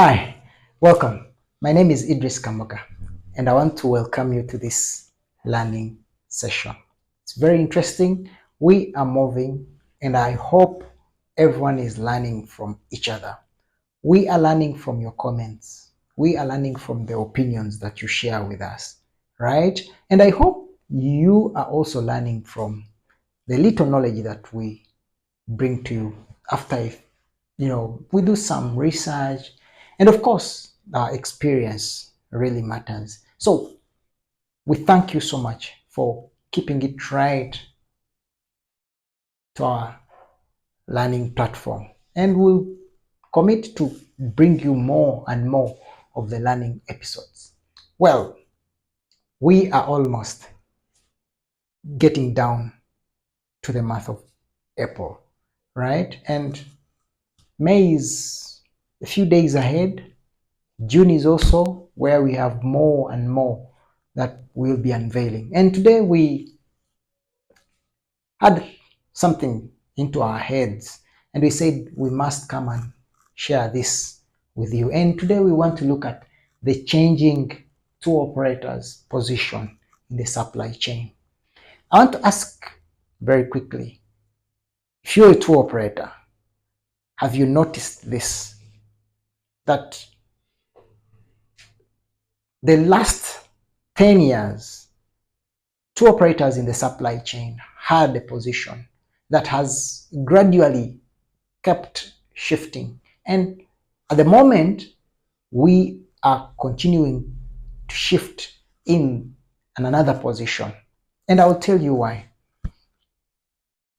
Hi, welcome. My name is Idris Kamoga, and I want to welcome you to this learning session. It's very interesting. We are moving, and I hope everyone is learning from each other. We are learning from your comments. We are learning from the opinions that you share with us, right? And I hope you are also learning from the little knowledge that we bring to you after we do some research, and of course our experience really matters. So we thank you so much for keeping it right to our learning platform, and we'll commit to bring you more and more of the learning episodes. Well, we are almost getting down to the month of April, right? And May is a few days ahead. June is also where we have more and more that we'll be unveiling. And today we had something into our heads, and we said we must come and share this with you. And today we want to look at the changing tour operators' position in the supply chain. I want to ask very quickly, if you're a tour operator, have you noticed this? That the last 10 years, tour operators in the supply chain had a position that has gradually kept shifting. And at the moment, we are continuing to shift in another position. And I'll tell you why.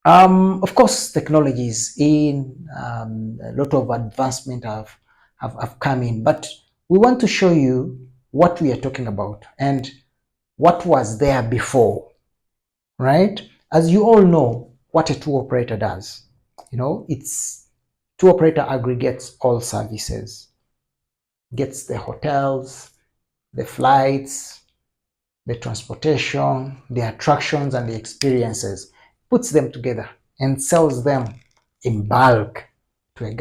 Of course, technologies in a lot of advancement have come in, but we want to show you what we are talking about and what was there before, right? As you all know, what a tour operator does, it's tour operator aggregates all services, gets the hotels, the flights, the transportation, the attractions, and the experiences, puts them together and sells them in bulk to a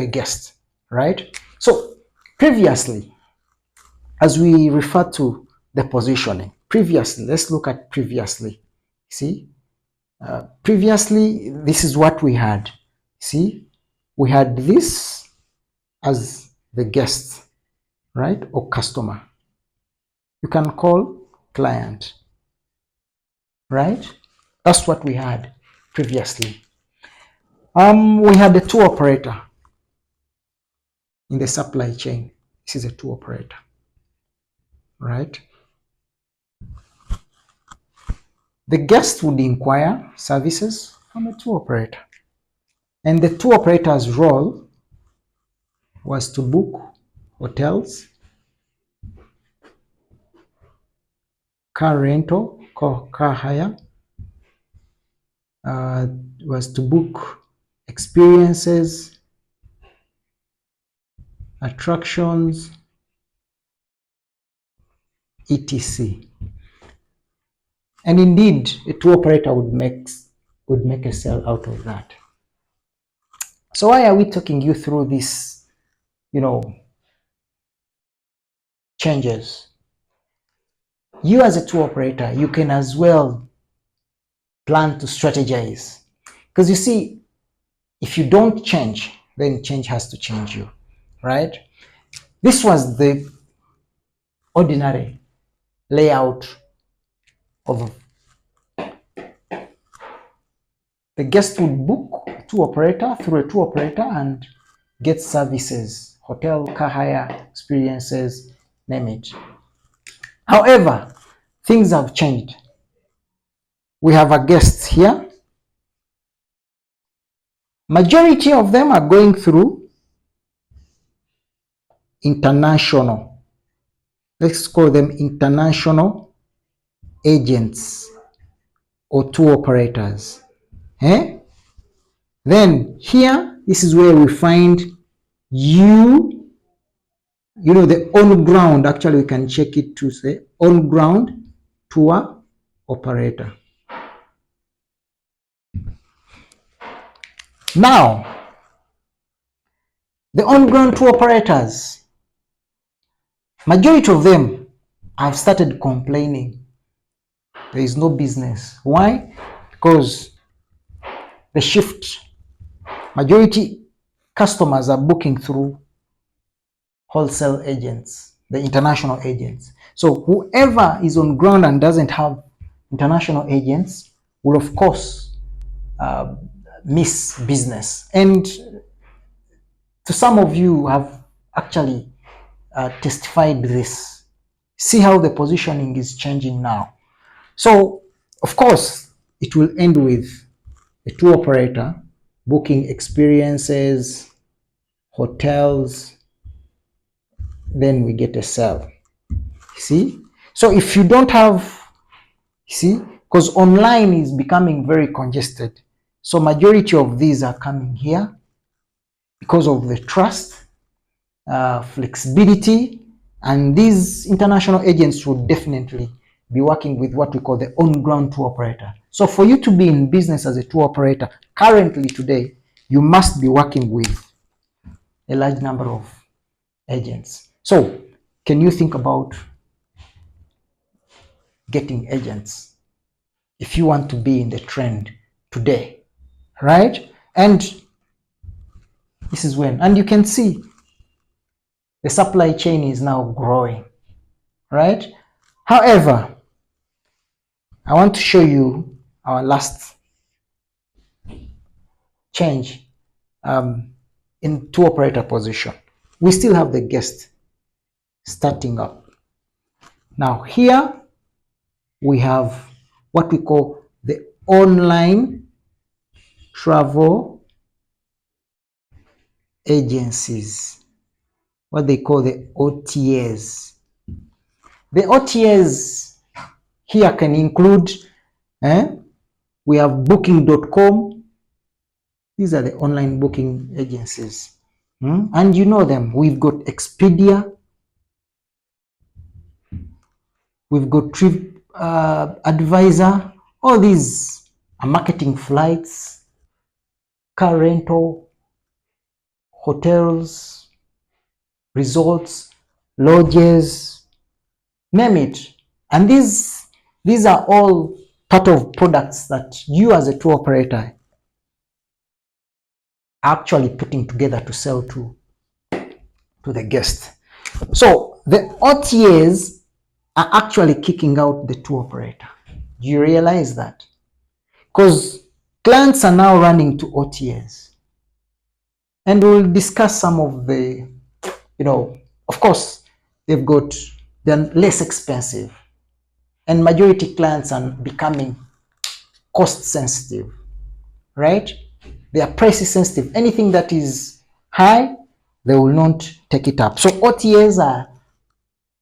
guest, right? So previously, as we refer to the positioning, previously, let's look at previously. See, previously, this is what we had. See, we had this as the guest, right, or customer. You can call client, right? That's what we had previously. We had the tour operator in the supply chain. This is a tour operator, right? The guest would inquire services from a tour operator, and the tour operator's role was to book hotels, car rental, car hire, was to book experiences, attractions, etc. And indeed, a tour operator would make a sale out of that. So why are we talking you through this, changes? You as a tour operator, you can as well plan to strategize. Because you see, if you don't change, then change has to change you, right? This was the ordinary layout of the guest would book a tour operator through a tour operator and get services, hotel, car hire, experiences, name it. However, things have changed. We have a guest here. Majority of them are going through international, let's call them international agents or tour operators. Then here, this is where we find the on ground. Actually, we can check it to say on ground tour operator. Now, The on-ground tour operators, majority of them have started complaining there is no business. Why? Because the shift, majority customers are booking through wholesale agents, the international agents. So whoever is on ground and doesn't have international agents will of course uh, miss business. And to some of you have actually testified this. See how the positioning is changing now. So of course it will end with a tour operator booking experiences, hotels, then we get a sale. See? So if you don't have, see, because online is becoming very congested. So majority of these are coming here because of the trust, flexibility, and these international agents would definitely be working with what we call the on-ground tour operator. So for you to be in business as a tour operator, currently today, you must be working with a large number of agents. So can you think about getting agents if you want to be in the trend today, right? And this is when, and you can see the supply chain is now growing, right? However, I want to show you our last change in tour operator position. We still have the guest starting up. Now here we have what we call the online travel agencies, what they call the OTAs. The OTAs here can include, we have booking.com. These are the online booking agencies. And you know them. We've got Expedia. We've got Trip Advisor. All these are marketing flights, car rental, hotels, resorts, lodges, name it. And these are all part of products that you as a tour operator are actually putting together to sell to the guest. So the OTAs are actually kicking out the tour operator. Do you realize that? Because clients are now running to OTAs. And we'll discuss some of the, of course, they're less expensive. And majority clients are becoming cost sensitive, right? They are price sensitive. Anything that is high, they will not take it up. So OTAs are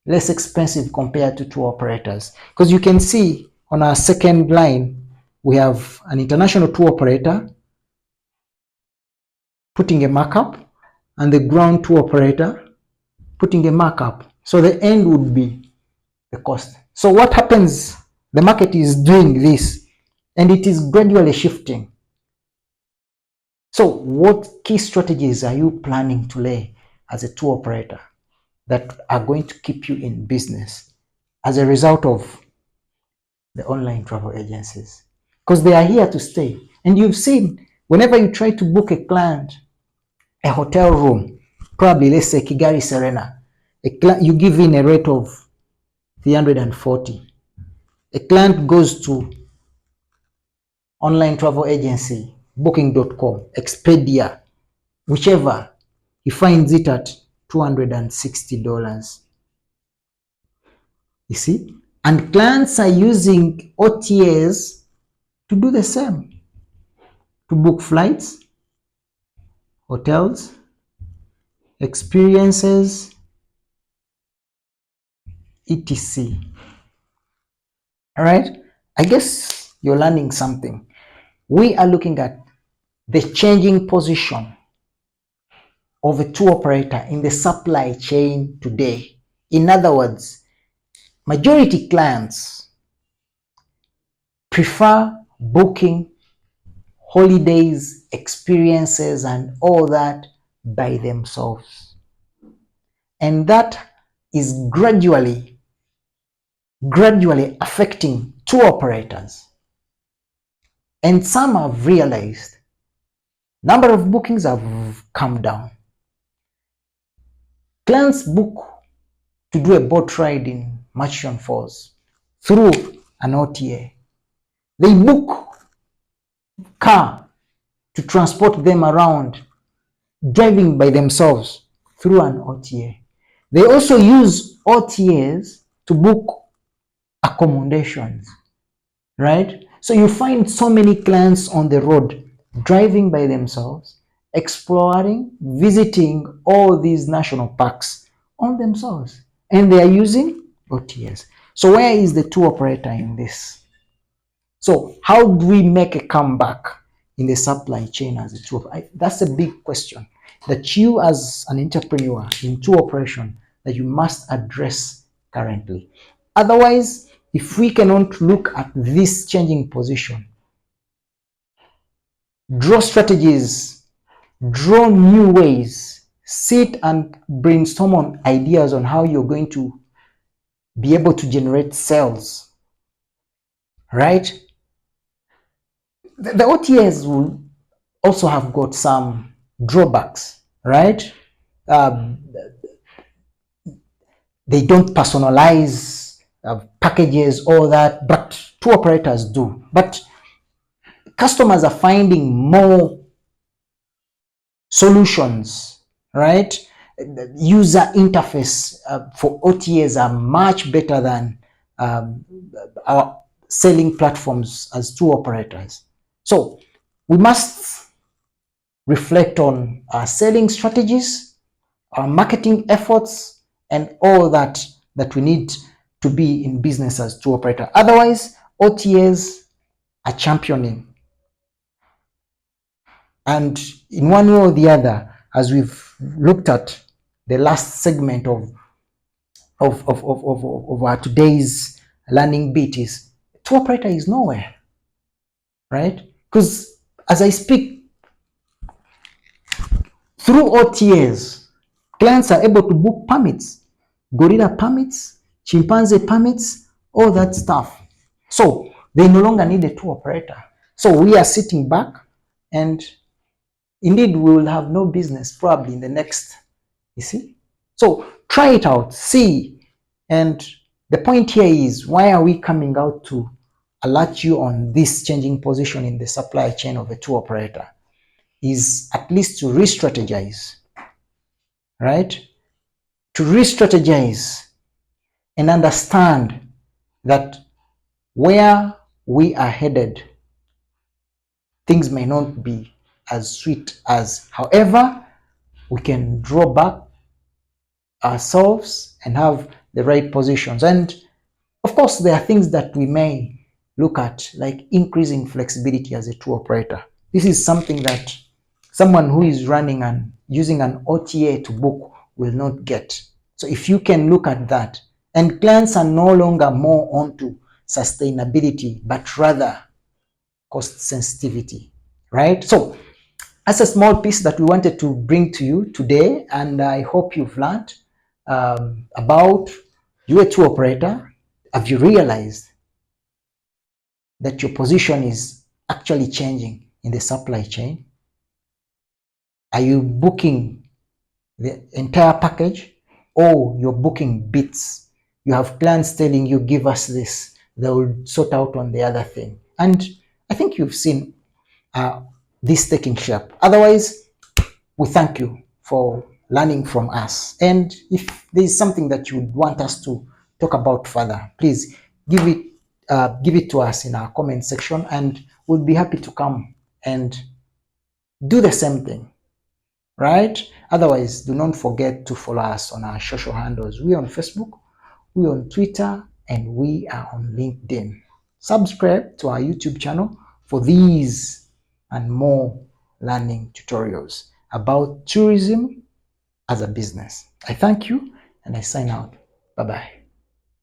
less expensive compared to tour operators. Because you can see on our second line, we have an international tour operator putting a markup and the ground tour operator putting a markup. So the end would be the cost. So what happens? The market is doing this and it is gradually shifting. So what key strategies are you planning to lay as a tour operator that are going to keep you in business as a result of the online travel agencies? Because they are here to stay. And you've seen, whenever you try to book a client a hotel room, probably let's say Kigali Serena, you give in a rate of 340. A client goes to online travel agency, booking.com, Expedia, whichever, he finds it at $260. You see? And clients are using OTAs to do the same, to book flights, hotels, experiences, etc. All right? I guess you're learning something. We are looking at the changing position of a tour operator in the supply chain today. In other words, majority clients prefer booking holidays, experiences, and all that by themselves. And that is gradually affecting tour operators. And some have realized number of bookings have come down. Clients book to do a boat ride in Murchison Falls through an OTA. They book car to transport them around, driving by themselves through an OTA. They also use OTAs to book accommodations, right? So you find so many clients on the road driving by themselves, exploring, visiting all these national parks on themselves, and they are using OTAs. So where is the tour operator in this? So how do we make a comeback in the supply chain as a tour? That's a big question that you as an entrepreneur in tour operation that you must address currently. Otherwise, if we cannot look at this changing position, draw strategies, draw new ways, sit and brainstorm on ideas on how you're going to be able to generate sales, right? The OTAs will also have got some drawbacks, right? Um, they don't personalize packages, all that, but tour operators do. But customers are finding more solutions, right? The user interface for OTAs are much better than our selling platforms as tour operators. So we must reflect on our selling strategies, our marketing efforts, and all that we need to be in business as tour operator. Otherwise, OTAs are championing. And in one way or the other, as we've looked at the last segment of our today's learning bit, is tour operator is nowhere, right? Because as I speak, through OTAs, clients are able to book permits, gorilla permits, chimpanzee permits, all that stuff. So they no longer need a tour operator. So we are sitting back, and indeed we will have no business probably in the next, you see. So try it out, see. And the point here is, why are we coming out to alert you on this changing position in the supply chain of a tour operator? Is at least to re-strategize, right? To re-strategize and understand that where we are headed, things may not be as sweet as, however, we can draw back ourselves and have the right positions. And of course, there are things that we may look at, like increasing flexibility as a tour operator. This is something that someone who is running and using an OTA to book will not get. So if you can look at that, and clients are no longer more onto sustainability, but rather cost sensitivity, right? So that's a small piece that we wanted to bring to you today, and I hope you've learned about you, a tour operator. Have you realized that your position is actually changing in the supply chain? Are you booking the entire package, or you're booking bits? You have clients telling you, give us this, they will sort out on the other thing. And I think you've seen this taking shape. Otherwise, we thank you for learning from us. And if there is something that you would want us to talk about further, please give it to us in our comment section, and we'll be happy to come and do the same thing, right? Otherwise, do not forget to follow us on our social handles. We're on Facebook, we're on Twitter, and we are on LinkedIn. Subscribe to our YouTube channel for these and more learning tutorials about tourism as a business. I thank you, and I sign out. Bye-bye.